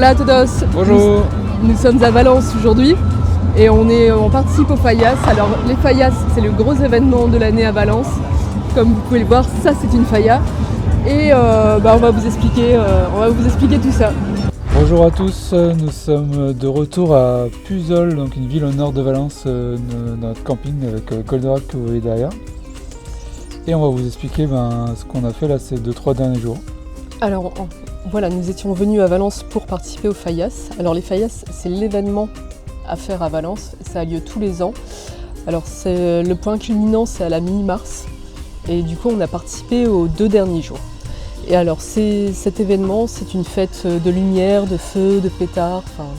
Hola a todos. Bonjour. Nous sommes à Valence aujourd'hui et on participe aux Fallas. Alors les Fallas, c'est le gros événement de l'année à Valence. Comme vous pouvez le voir, ça c'est une Falla. Et on va vous expliquer tout ça. Bonjour à tous, nous sommes de retour à Puzzol, donc une ville au nord de Valence, dans notre camping avec Goldorak que vous voyez derrière. Et on va vous expliquer ce qu'on a fait là ces 2-3 derniers jours. Alors voilà, nous étions venus à Valence pour participer aux Fallas. Alors les Fallas, c'est l'événement à faire à Valence, ça a lieu tous les ans. Alors le point culminant, c'est à la mi-mars. Et du coup, on a participé aux 2 derniers jours. Et alors cet événement, c'est une fête de lumière, de feu, de pétards, enfin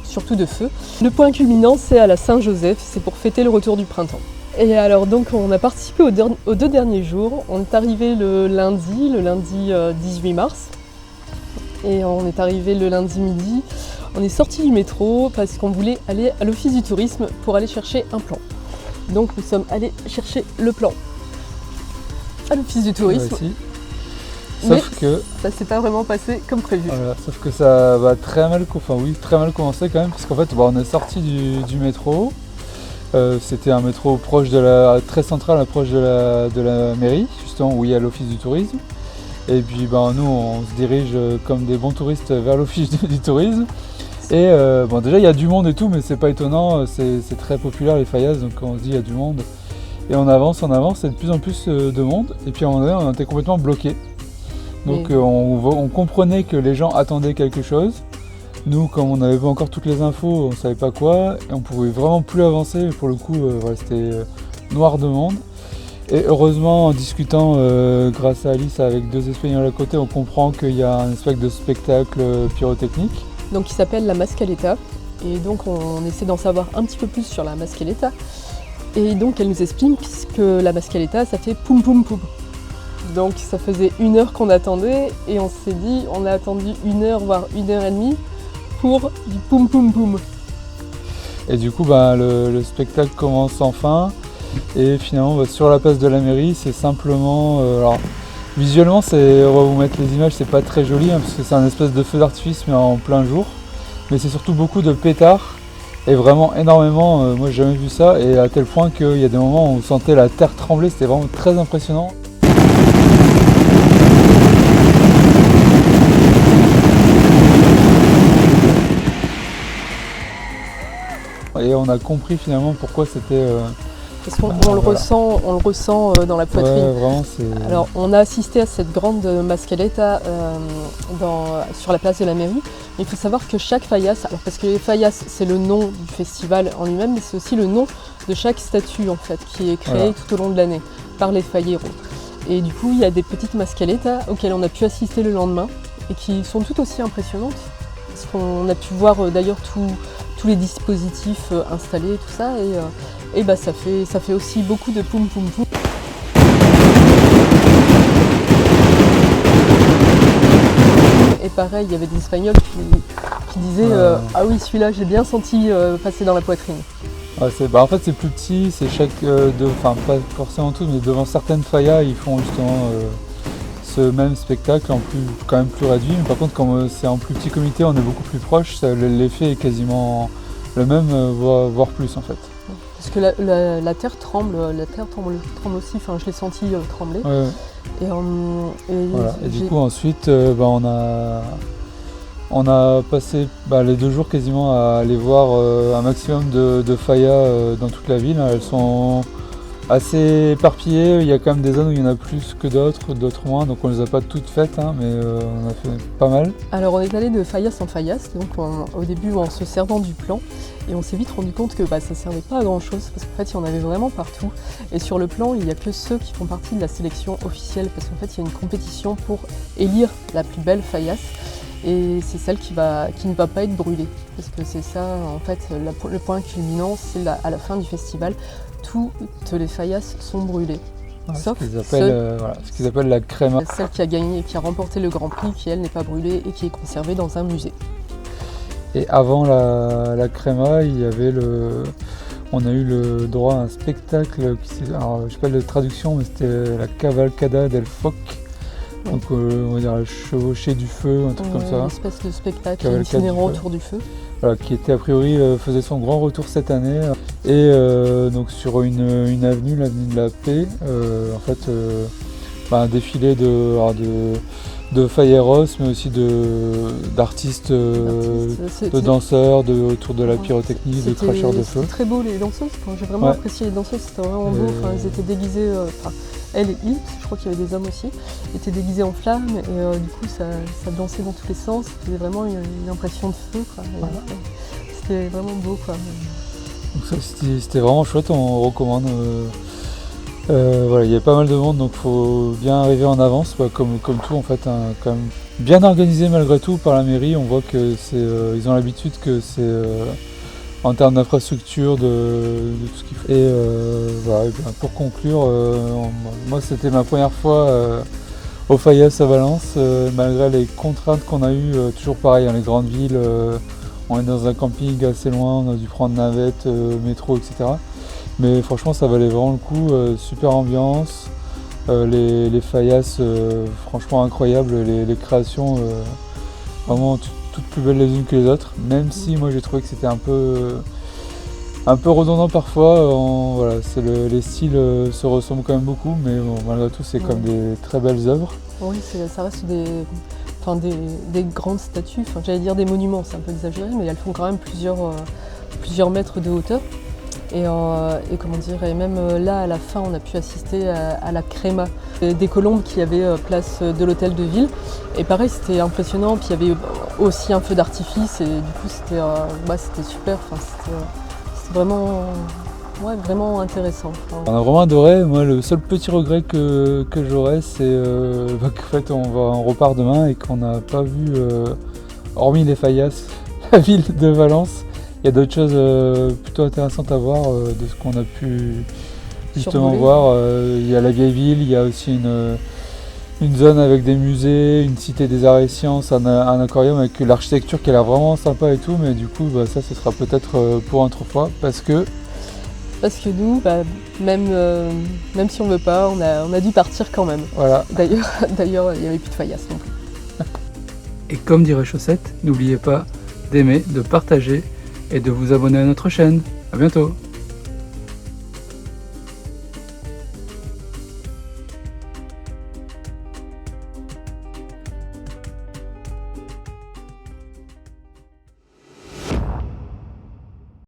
surtout de feu. Le point culminant, c'est à la Saint-Joseph, c'est pour fêter le retour du printemps. Et alors donc on a participé aux 2 derniers jours. On est arrivé le lundi 18 mars. Et on est arrivé le lundi midi. On est sorti du métro parce qu'on voulait aller à l'office du tourisme pour aller chercher un plan. Donc nous sommes allés chercher le plan à l'office du tourisme. Sauf que ça s'est pas vraiment passé comme prévu. Voilà, sauf que ça va très mal commencer quand même, parce qu'en fait on est sorti du métro. C'était un métro très central, proche de la mairie, justement où il y a l'office du tourisme. Et puis nous on se dirige comme des bons touristes vers l'office du tourisme. Et déjà il y a du monde et tout, mais c'est pas étonnant, c'est très populaire les Fallas, donc on se dit il y a du monde. Et on avance, et de plus en plus de monde. Et puis à un moment donné on était complètement bloqué. Donc on comprenait que les gens attendaient quelque chose. Nous, comme on n'avait pas encore toutes les infos, on ne savait pas quoi. Et on pouvait vraiment plus avancer. Pour le coup, c'était noir de monde. Et heureusement, en discutant grâce à Alice avec 2 Espagnols à côté, on comprend qu'il y a un espèce de spectacle pyrotechnique. Donc qui s'appelle la Mascaleta. Et donc on essaie d'en savoir un petit peu plus sur la Mascaleta. Et donc elle nous explique que la Mascaleta, ça fait poum poum poum. Donc ça faisait 1 heure qu'on attendait et on s'est dit, on a attendu 1 heure, voire 1 heure et demie pour du poum poum poum. Et du coup, le spectacle commence enfin. Et finalement, sur la place de la mairie, c'est simplement... visuellement, on va vous mettre les images, c'est pas très joli, parce que c'est un espèce de feu d'artifice, mais en plein jour. Mais c'est surtout beaucoup de pétards. Et vraiment énormément, moi j'ai jamais vu ça, et à tel point qu'il y a des moments où on sentait la terre trembler, c'était vraiment très impressionnant. Et on a compris finalement pourquoi c'était... Parce qu'on le ressent dans la poitrine. Ouais, vraiment, c'est... Alors on a assisté à cette grande Mascaleta sur la place de la mairie. Mais il faut savoir que chaque Fallas, parce que les Fallas c'est le nom du festival en lui-même, mais c'est aussi le nom de chaque statue en fait, qui est créée tout au long de l'année par les falleros. Et du coup il y a des petites Mascaletas auxquelles on a pu assister le lendemain et qui sont tout aussi impressionnantes. Parce qu'on a pu voir d'ailleurs tous les dispositifs installés et tout ça. Et ça fait aussi beaucoup de poum poum poum. Et pareil, il y avait des Espagnols qui disaient ah oui, celui-là, j'ai bien senti passer dans la poitrine. Ouais, en fait, c'est plus petit, c'est pas forcément tous, mais devant certaines Fallas, ils font justement ce même spectacle, quand même plus réduit. Mais par contre, comme c'est en plus petit comité, on est beaucoup plus proche, l'effet est quasiment le même, voire plus en fait. Parce que la terre tremble aussi, enfin je l'ai senti trembler. Ouais. Et du coup ensuite on a passé les 2 jours quasiment à aller voir un maximum de Fallas dans toute la ville. Elles sont assez éparpillées, il y a quand même des zones où il y en a plus que d'autres moins, donc on les a pas toutes faites, mais on a fait pas mal. Alors on est allé de Fallas en Fallas, donc au début en se servant du plan, et on s'est vite rendu compte que ça servait pas à grand chose, parce qu'en fait il y en avait vraiment partout, et sur le plan il n'y a que ceux qui font partie de la sélection officielle, parce qu'en fait il y a une compétition pour élire la plus belle Fallas, et c'est celle qui ne va pas être brûlée, parce que c'est ça en fait le point culminant, c'est à la fin du festival, toutes les Fallas sont brûlées. Sauf ce qu'ils appellent la créma. Celle qui a gagné, qui a remporté le Grand Prix, qui elle n'est pas brûlée et qui est conservée dans un musée. Et avant la créma, on a eu le droit à un spectacle, alors je sais pas la traduction, mais c'était la Cavalcada del Foc. Donc on va dire la chevauchée du feu, un truc comme ça. Une espèce de spectacle Cavalcade itinérant du feu. autour du feu. Voilà, qui était a priori faisait son grand retour cette année. Et donc sur une avenue, l'avenue de la Paix, en fait un défilé de failleros, mais aussi d'artistes, de danseurs, autour de la pyrotechnie, de cracheurs de feu. C'était très beau les danseuses, j'ai vraiment apprécié les danseuses, c'était vraiment beau. Elles étaient déguisées, elle et il, je crois qu'il y avait des hommes aussi, étaient déguisés en flammes et du coup ça dansait dans tous les sens, c'était vraiment une impression de feu, quoi. C'était vraiment beau, quoi. Donc ça c'était vraiment chouette, on recommande. Voilà, il y a pas mal de monde, donc il faut bien arriver en avance, comme tout en fait, hein, quand même bien organisé malgré tout par la mairie. On voit que ils ont l'habitude que c'est en termes d'infrastructure, de tout ce qu'il faut. Et voilà, et bien, pour conclure, moi c'était ma première fois au Fayas à Valence, malgré les contraintes qu'on a eues, toujours pareil, dans les grandes villes, on est dans un camping assez loin, on a dû prendre navette, métro, etc. Mais franchement ça valait vraiment le coup, super ambiance, les Fayas franchement incroyables, les créations vraiment toutes plus belles les unes que les autres, même si moi j'ai trouvé que c'était un peu redondant parfois, voilà, les styles se ressemblent quand même beaucoup, mais bon, malgré tout c'est comme des très belles œuvres. Oui, ça reste des grandes statues, j'allais dire des monuments, c'est un peu exagéré, mais elles font quand même plusieurs mètres de hauteur. Et comment dire, et même là à la fin on a pu assister à la créma des colombes qui avaient place de l'hôtel de ville, et pareil c'était impressionnant, puis il y avait aussi un feu d'artifice et du coup c'était super, c'était vraiment, vraiment intéressant. On a vraiment adoré. Moi le seul petit regret que j'aurais, c'est qu'en fait on repart demain et qu'on n'a pas vu, hormis les Fayas, la ville de Valence. Il y a d'autres choses plutôt intéressantes à voir de ce qu'on a pu justement voir. Il y a la vieille ville, il y a aussi une zone avec des musées, une cité des arts et sciences, un aquarium avec l'architecture qui a l'air vraiment sympa et tout, mais du coup ça ce sera peut-être pour une autre fois parce que nous, même si on veut pas, on a dû partir quand même. Voilà. D'ailleurs il n'y avait plus de Fayas non plus. Et comme dirait Chaussette, n'oubliez pas d'aimer, de partager et de vous abonner à notre chaîne. À bientôt!